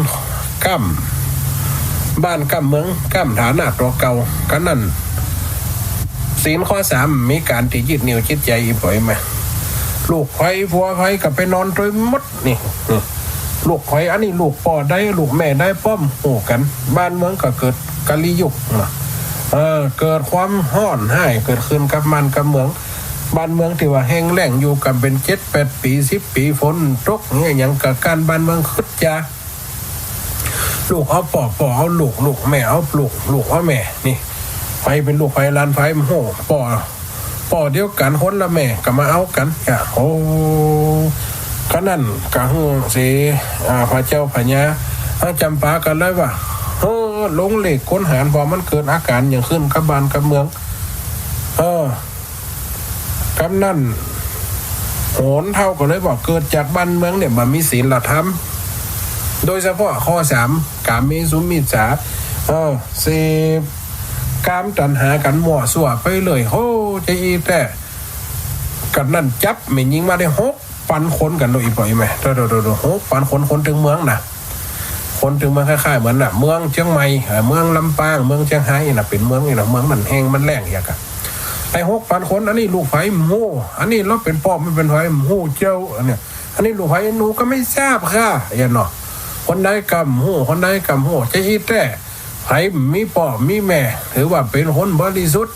ก้ำบ้านก้ำเมืองก้ำฐานะตัวเก่ากันนั่นศีลข้อ 3มีการที่ยึดเหนี่ยวจิตใจอีกบ่อยไหม ลูกไผ่ผัวไผ่ก็ไปนอนโดยมดนี่ลูกไผ่อันนี้ลูกพ่อได้ลูกแม่ได้ป้อมโหกันบ้านเมืองก็เกิดกะลิยุกเกิดความห้อนให้เกิดขึ้นกับมันกับเมืองบ้านเมืองที่ว่าแห้งแล้งอยู่กันเป็น7-8 ปี10 ปีฝนตกเนี่ยอย่างกับการบ้านเมืองคึดยาลูกเอาป่อเอาลูกแม่เอาลูกเอาแม่นี่ไฟเป็นลูกไฟลานไฟโหป่อเดียวกันคนละแม่ก็มาเอากันโอ้ก็นั่นกะฮู้สิพระเจ้าพญาจำปากันเลยว่าลงเหล็กค้นหารพอมันเกิดอาการอย่างขึ้นกับบ้านกับเมืองกำนั่นโหนเท่ากันเลยบอกเกิดจากบ้านเมืองเนี่ยมันมีศีลธรรมโดยเฉพาะข้อ3กามเมสุมิจฉาเสพกามตัณหากันหมั่วสั่วไปเลยโหจะอีแต่กันนั่นจับไม่ยิงมาได้6,000 คนกันโดยอีกปล่อยไหมโ6,000 คนถึงเมืองนะคนถึงเมืองคล้ายๆเหมือนน่ะเมืองเชียงใหม่เมืองลำปางเมืองเชียงไฮ้น่ะเป็นเมืองนี่นะเมืองมันแห้งมันแรงอย่างกันไอ้6,000 คนอันนี้ลูกไผ่โม่อันนี้เราเป็นพ่อไม่เป็นไผ่โม่เจ้าอันนี้ลูกไผ่หนูก็ไม่ทราบค่ะอย่างเนาะคนใดกำโม่คนใดกำโม่จะอีแต่ไผ่มีพ่อมีแม่ถือว่าเป็นคนบริสุทธิ์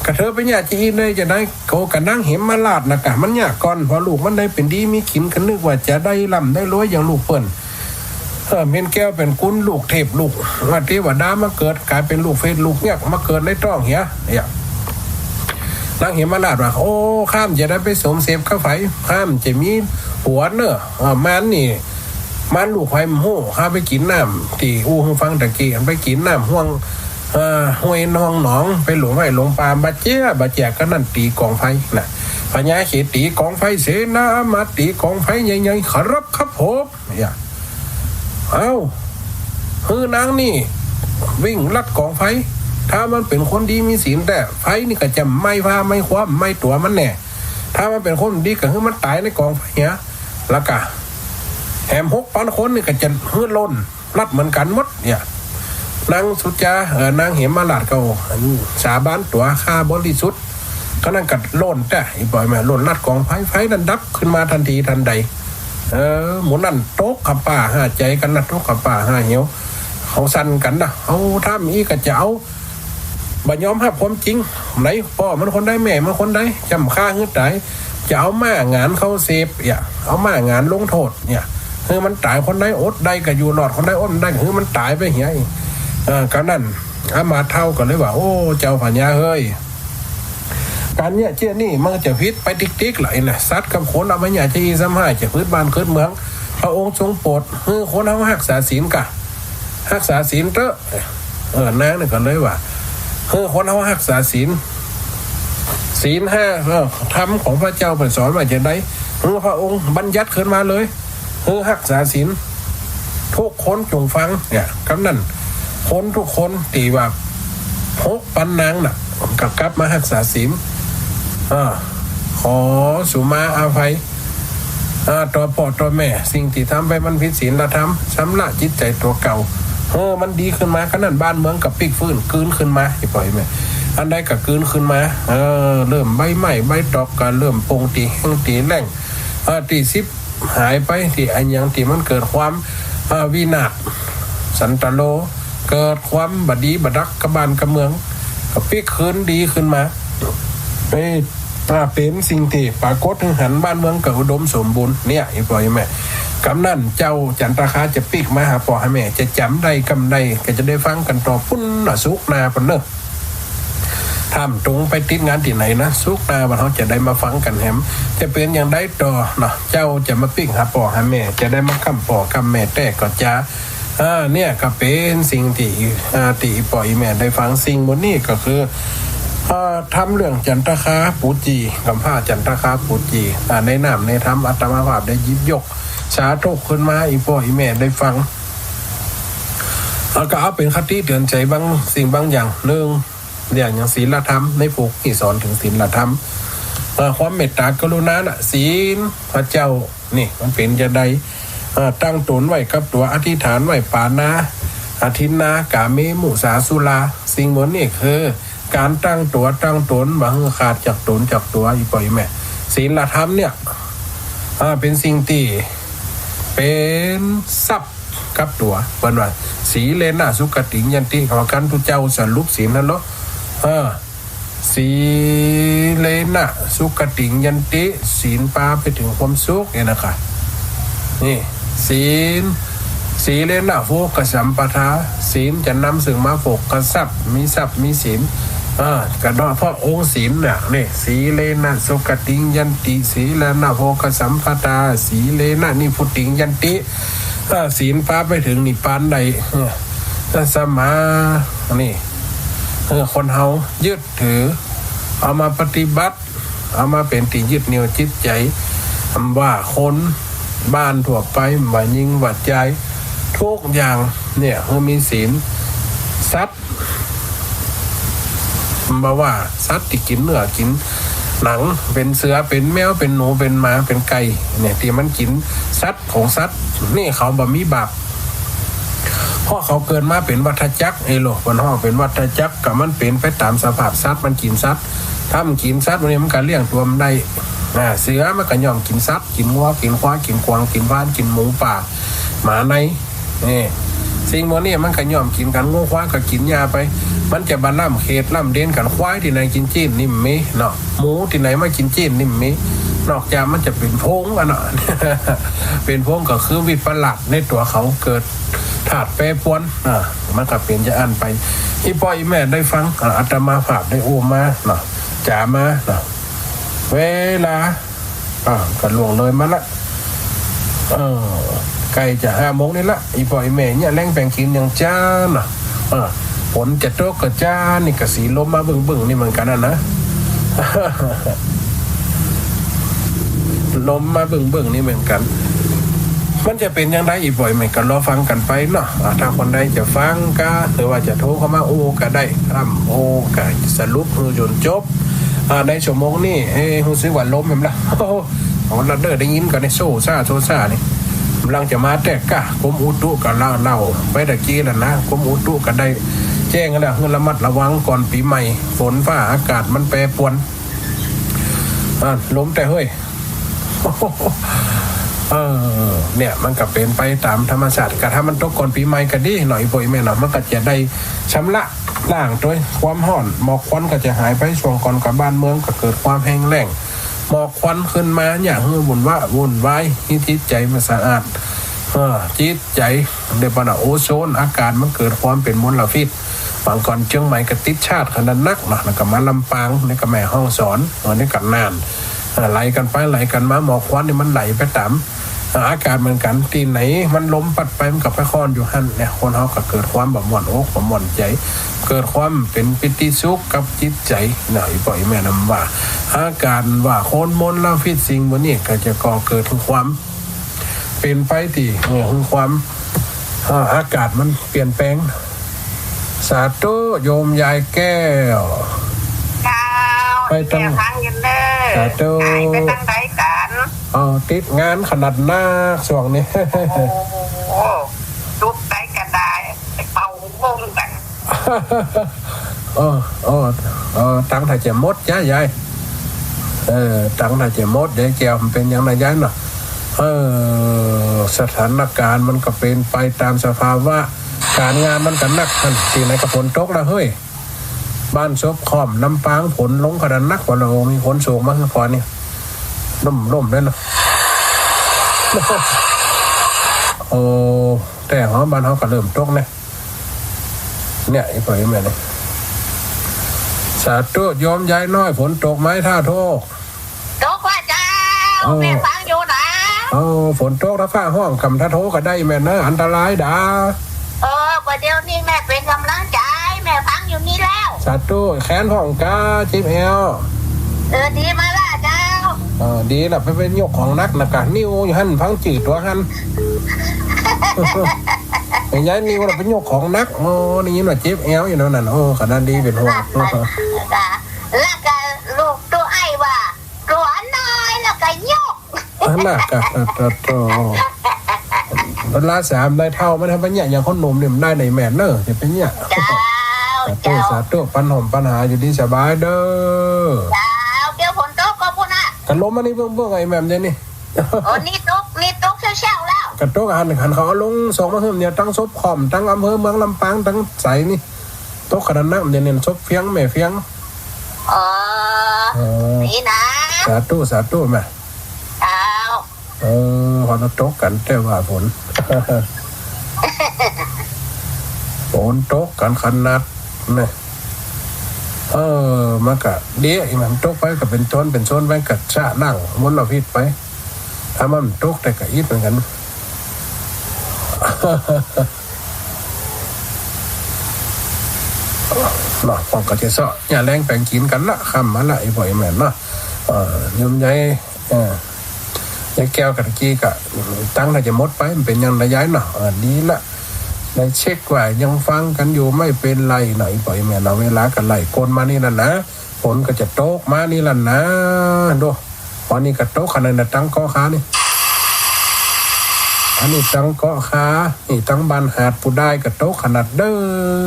กระเธอไปเนี่ยจะอีเลยจะได้โกกันนั่งเหมมาลาดนะกะมันยากก่อนพอลูกมันได้เป็นดีมีขิมกันนึกว่าจะได้ล่ำได้รวยอย่างลูกเปิ้นเมียนแก้วเป็นกุ้นลูกเทพลูกว่าที่ว่าด้ามาเกิดกลายเป็นลูกเฟซลูกเนี่ยมาเกิดในต้องเหี้ยนั่งเห็นมาลาดว่าโอ้ข้ามจะได้ไปสมเสพข้าไฟข้ามจะมีหัวเนอะมันนี่มันลูกไฟมันโห่ข้าไปกินน้ำที่ฟังตะกี้ไปกินน้ำห่วงห้วยนองหนองไปหลงไฟหลงปลาบาเจียก็นั่นตีกองไฟน่ะพญาเขตีกองไฟเสนามาตีกองไฟใหญ่ๆครับผมนางนี่วิ่งลัดกองไฟถ้ามันเป็นคนดีมีศีลแต่ไฟนี่ก็จะไม่พาไม่คว้าไม่ตัวมันแน่ถ้ามันเป็นคนดีก็คือมันตายในกองไฟเนี้ยแล้วก็แหม6,000 คนนี่ก็จะฮืดล้นลัดเหมือนกันหมดเนี่ยนางสุจานางเหมมาลาดเขาสาบานตัวข้าบริสุทธิ์ก็นั่งกัดล้นแต่อีบ่อยมาล้นลัดกองไฟนั้นดับขึ้นมาทันทีทันใดหมุนนั่นโต๊ะขับป่าห้าใจกันนะโต๊ะขับป่าห้าเหี้ยวเขาสั่นกันนะเอาถ้ามีก็จะเอาบ่ยอมรับความจริงไหนพ่อมันคนได้แม่มันคนได้จำค่าเงือกไหนจะเอามางานเขาเสพเอามางานลงโทษคือมันตายคนได้อดได้ก็อยู่รอดคนได้อดได้คือมันตายไปเหี้ยก็นั่นอามาเท่ากันเลยว่าโอ้เจ้าพญาเฮ้ยการเนี่ยเจ้านี่มันจะพิษไปติ๊กๆไหลนะซัดกับคนเอาไปเนี่ยจะอีซ้ำให้จะพื้นบ้านพื้นเมืองพระองค์ทรงโปรดคนเอารักษาศีลกะรักษาศีลเตอะนางนี่ก็เลยว่าคนเอารักษาศีล5ธรรมของพระเจ้าเพิ่นสอนว่าจะได้พระองค์บัญญัติขึ้นมาเลยรักษาศีลทุกคนจงฟังคำนั้นคนทุกคนตีว่า6,000 นางน่ะกลับมารักษาศีลขอสุมาอาภัยต่อพ่อต่อแม่สิ่งที่ทำไปมันผิดศีลธรรมชำระจิตใจตัวเก่ามันดีขึ้นมาขนาดบ้านเมืองกับปิกฟื้นคืนขึ้นมาปล่อยไหมอันใดกับคืนขึ้นมาเริ่มใบไม้ใบตอกกันเริ่มปงตีแห้งตีแรงตีซิบหายไปที่อันยังที่มันเกิดความวินาศสันตโลเกิดความบดีบดักกบานกระเมืองกับปิกคืนดีขึ้นมาเป็นสิ่งที่ปรากฏถึงหันบ้านเมืองกับอุดมสมบูรณ์เนี่ยอีปล่อยแม่กำนั่นเจ้าจันทราคาจะปิกมาหาพ่อหาแม่จะจำได้กำได้ก็จะได้ฟังกันต่อพุ่นสุกนาปนเนอะทำตรงไปติดงานที่ไหนนะสุกนาวันเขาจะได้มาฟังกันแฮมจะเป็นอย่างได้ต่อเนาะเจ้าจะมาปิกหาพ่อหาแม่จะได้มาคำพ่อคำแม่แต่ก็จะเนี่ยก็เป็นสิ่งที่ปล่อยแม่ได้ฟังสิ่งบนนี้ก็คือทำเรื่องจันทคาปูจีคำผ้าจันทคาปูจีในน้ำในธรรมอัตมาภาพได้ยิบยกสาธุขึ้นมาอีพ่ออีแม่ได้ฟังแล้วก็เอาเป็นคติเตือนใจบางสิ่งบางอย่างเรื่องอย่างศีลธรรมในพวกที่สอนถึงศีลธรรมความเมตตากรุณาศีลพระเจ้านี่มันเป็นจะได้ตั้งตนไว้กับตัวอธิษฐานไว้ปานาอธินนากาเมมุสาสุลาสิ่งเหล่านี้คือการตั้งตัวตั้งตนบางขาดจากตนจากตัวอีปล่อยแม่ ศีลธรรมเนี่ยเป็นสิ่งที่เป็นทรัพย์กับตัวเปิ้นว่าสีเลนะสุขติยันติของกันทุเจ้าสรุปศีลนั่นเนาะสีเลนะสุขติยันติศีลปาไปถึงความสุขเนี่ยนะคะนี่ศีเลนะโภคสัมปทาศีลจะนำซึ่งมาโภคทรัพย์มีทรัพย์มีศีลกระดอเพราะองค์ศีลเนี่ยนี่สีเลนะสุขติยันติสีเลนะโภคสัมปทาสีเลนะนิพุติยันติศีลฟ้าไปถึงนิพพานใดสมานี่คนเฮายึดถือเอามาปฏิบัติเอามาเป็นที่ยึดเหนี่ยวจิตใจว่าคนบ้านทั่วไปว่ายิงว่าใจทุกอย่างเนี่ยเขามีศีลสัตว์มาว่าสัตว์ที่กินเนื้อกินหนังเป็นเสือเป็นแมวเป็นหนูเป็นหมาเป็นไก่เนี่ยที่มันกินสัตว์ของสัตว์นี่เขาบ่มีบาปเพราะเขาเกิดมาเป็นวัฏจักรโลกมันห้องเป็นวัฏจักรกับมันเป็นไปตามสภาพสัตว์มันกินสัตว์ถ้ามันกินสัตว์วันนี้มันก็เลี้ยงตัวมันได้เสือมันก็ย่อมกินสัตว์กินวัวกินควายกินกวางกินว่านกินหมูป่าหมาในนี่สิ่งพวกนี้มันก็ย่อมกินกันงูควายก็กินยาไปมันจะบรรล่ำเขตล่ำเด่นกันควายที่ไหนกินจีนนิ่มมีเนาะหมูที่ไหนมากินจีนนิ่มมีนอกจากมันจะเป็นโพงกันเนาะ เป็นโพงก็คือวิปลาสในตัวเขาเกิดถาดแปรปรวนมันก็เป็นจะอ่านไปอีพ่ออีแม่ได้ฟังอาตมาภาพได้โอมาเนาะจ๋ามาเนาะเวลาก็ล่วงเลยมาละใกล้จะ5 โมงนี่ละอีพ่ออีแม่เนี่ยแรงแปลงกินอย่างจ้าเนาะฝนจะตกก็จ้านี่ก็สีลมมาบึ้งๆนี่เหมือนกันนะ ลมมาบึ้งๆนี่เหมือนกันมันจะเป็นยังไงอีกบ่อยไหมก็รอฟังกันไปเนาะถ้าคนใดจะฟังก็หรือว่าจะโทรเข้ามาโอก็ได้ก็สรุปจนจบในชั่วโมงนี้รู้สึกว่าลมเห็นละของเราได้ยินกันในโซ่นี่กำลังจะมาแต่กะกรมอุตุก็เล่าไปตะกี้แล้วนะกรมอุตุก็ได้แจ้งกันแล้วให้ระมัดระวังก่อนปีใหม่ฝนฟ้าอากาศมันแปรปรวนลมแต่เฮ้ย เนี่ยมันก็เป็นไปตามธรรมชาติก็ถ้ามันตกก่อนปีใหม่ก็ดีหน่อยป่วยแม่หน่อยมันก็จะได้ชำระล้างด้วยความร้อนหมอกควันก็จะหายไปช่วงก่อนกับบ้านเมืองก็เกิดความแห้งแล้งหมอกควันขึ้นมาอย่างวุ่นวายที่จิตใจมันสะอาดจิตใจเดี๋ยวปะโอโซนอากาศมันเกิดความเป็นมลพิษบางก่อนเชียงใหม่ก็ติดชาติขนาดนักแล้วก็มาลำปางนี่ก็แม่ห้องสอนนี่ก็น่านไหลกันไปไหลกันมาหมอกควันนี่มันไหลไปตามอากาศเหมือนกันที่ไหนมันลมปัดไปมันกับไปคอนอยู่หันเนี่ยคนเขาก็เกิดความแบบหม่อนอกแบบหม่อนใจเกิดความเป็นปิติสุขกับจิตใจหน่อยปล่อยแม่นำว่าอาการว่าโคนมนแล้วพิษสิ่งวันนี้ก็จะก่อเกิดถึงความเป็นไปที่ถึงความอากาศมันเปลี่ยนแปลงสาธุโยมยายแก้วไปตั้งสาธุไปตั้งใดกันติดงานขนาดหน้าส่วงนี้โอ้ทุกใจกันได้เป่าวงกันตั้งถ่ายเจมดยายตั้งถ่ายเจมดเดี๋ยวแกมันเป็นอย่างไรยายเนาะสถานการณ์มันก็เป็นไปตามสภาวะการงานมันกันนักทันทีในกระฝนตกแล้วเฮ้ยบ้านซบคอมน้ำปางผลลงขนาดนักกว่าเรามีผลสูงมากพอนี่ร่มได้เนาะแต่ของบ้านเขาก็เริ่มตกเนี่ยไอ้ปล่อยแม่เนี่ยสาธุโยมยายน้อยฝนตกไหมท่าโทษตกว่าเจ้าแม่ฟังอยู่นะฝนตกแล้วฟ้าห้องคำท่าโทก็ได้แม่นะอันตรายด่าประเดี๋ยวนี้แม่เป็นกำลังใจแม่ฟังอยู่นี่แล้วสาธุแขนห้องกาจิ๊บเอลดีมาละเจ้าดีล่ะไปเป็นยกของนักนะกะนิ้วอยู่หันพังจืดตัวหันไอ้ย้ายนิ้วเราเป็นยกของนักนี่หน่อยจิ๊บเอลอยู่นั่นขนาดดีเป็นห่วงแล้วก็ลูกตัวไอ้ว่าตัวน้อยแล้วก็ยกน่ะกะเวลา3ได้เท่ามันทำเป็นอย่างคนหนุ่มเนี่ยมันได้ในแม่เนอะจะเป็นเนี่ยสาธุปัญหาอยู่ดีสบายเด้อเดี๋ยวฝนตกก็พูดนะ กันล้มมานี่เบื้องไอ้แม่มเดี๋ยวนี้ โอ้นี่ตกเช่าๆแล้ว กระโตกหันเขาเอาลงสองมาเพิ่มเนี่ยตั้งซบขอมตั้งอำเภอเมืองลำปางตั้งใสนี่โต๊ะขนาดนั้นเดี๋ยวนี้ซบเฟียงแม่เฟียง อ๋อนี่นะ สาธุแม่ เอา พอเราโต๊ะกันแต่ว่าฝน ฝนโต๊ะกันขนาดนี่มากะเดี๋ยวอีมันโต๊ะไปกับเป็นโซนไปกับชะนั่งมนเราพิษไปถ้ามันโต๊ะแต่กับอีทเหมือนกัน เนาะปองก็จะเสาะอย่าแรงแปลงกินกันละคำมาละไอ้บ่อยแม่นเนาะยมใหญ่ยายแก้วกับตะกี้กะตั้งน่าจะหมดไปมันเป็นยังระยะเนาะดีละในเช็คว่ายังฟังกันอยู่ไม่เป็นไรไหนบ่อยแม่เราเวลากันไหลกลมานี่นั่นนะฝนก็จะโตกมานี่ล่ะนะดูตอนนี้ก็โตกขนาดนั้นตั้งก้อขานี่อันนี้ตั้งเกาะขานี่ตั้งบานหาดปูได้กับโต๊ะขนาดเด้อ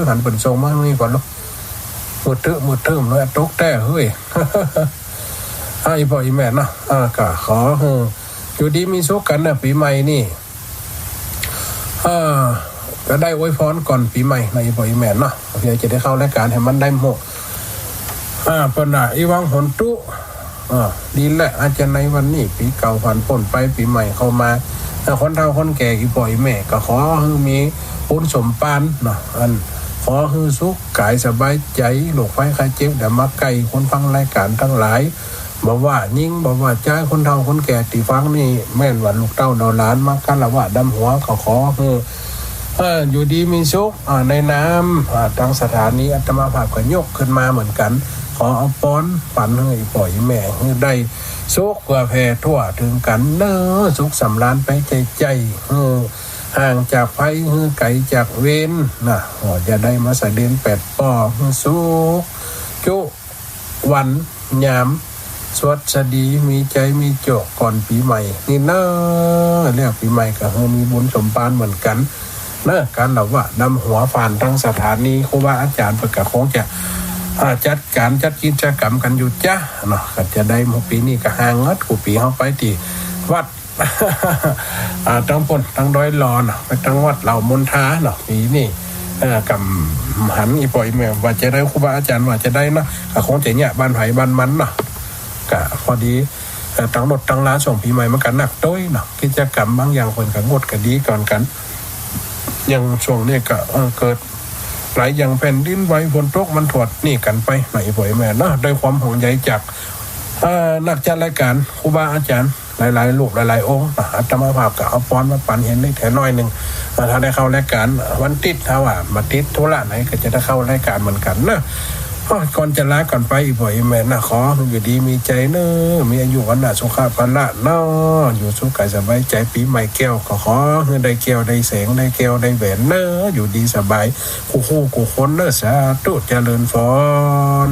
หันเป็นทรงมากนี่ก่อนลูกมือเติมเลยโต๊ะแต่เฮ้ย ไอ้พ่ออีแม่เนาะก็ขออยู่ดีมีสุขกันนะปีใหม่นี่ก็ได้อวยพรก่อนปีใหม่ในพ่ออีแม่เนาะเพื่อจะได้เข้ารายการให้มันได้หมดเปิ้นน่ะอีวังหนตุดีแหละอาจจะในวันนี้ปีเก่าผ่านพ้นไปปีใหม่เข้ามาคนเฒ่าคนแก่อีพ่ออีแม่ก็ขอให้มีบุญสมปานเนาะขอให้สุขกายสบายใจโรคภัยไข้เจ็บอย่ามาใกล้คนฟังรายการทั้งหลายบอกว่ายิ่งบอกว่าจ้าคนเฒ่าคนแก่ที่ฟังนี่แม่นว่าลูกเต้าดาวหลานมากันละว่าดำหัวก็ขอให้อยู่ดีมีสุขในน้ำทางสถานีอาตมาภาพก็ยกขึ้นมาเหมือนกันขอเอาป้อนปันให้พ่ออีแม่ให้ได้สุขกว่าแผ่ทั่วถึงกันเน้อสุขสำราญไปใจห่างจากไฟไกลจากเว้นนะจะได้มาใส่เดือน8ป่อสุขจุวันยามสวัสดีมีใจมีโจกก่อนปีใหม่นี่เน้อเรียกปีใหม่ก็มีบุญสมปานเหมือนกันเน้อการเราว่านำหัวฝานทั้งสถานีครูบาอาจารย์ประกาศคงจะจัดกิจกรรมกันอยู่จ้ะเนาะก็จะได้ปีนี้ก็ห่างงัดกูปีเข้าไปที่วัด ตั้งปนตั้งร้อยรอเนาะไปตั้งวัดเหล่ามนทาเนาะปีนี้กับหันอีปอยแม่ว่าจะได้ครูบาอาจารย์ว่าจะได้เนาะก็คงจะเนี่ยบ้านไผ่บ้านมันเนาะก็พอดีตั้งรถตั้งร้านส่งปีใหม่มากันหนักต้อยเนาะกิจกรรมบางอย่างคนก็งดก็ดีก่อนกันยังช่วงนี้ก็เกิดหลายอย่างแผ่นดินไหวฝนตกมันถวดนี่กันไปไหนบ่อยแม่เนาะด้วยความห่วงใยจากนักจัดรายการครูบาอาจารย์หลายๆลูกหลายๆองค์อาตมาภาพก็เอาป้อนมาปันเห็นได้แค่น้อยนึงถ้าได้เข้ารายการวันติดถ้าว่ามาติดธุระไหนก็จะได้เข้ารายการเหมือนกันนะก่อนจะลาก่อนไปบ่อยแม่นะขออยู่ดีมีใจเนอะมีอายุวันน่ะสุขภาพละเนาะอยู่สุขกายสบายใจปีใหม่แก้วก็ขอให้ได้แก้วได้แสงได้แก้วได้แหวนเนอะอยู่ดีสบายคู่คนเนอะสาธุเจริญพร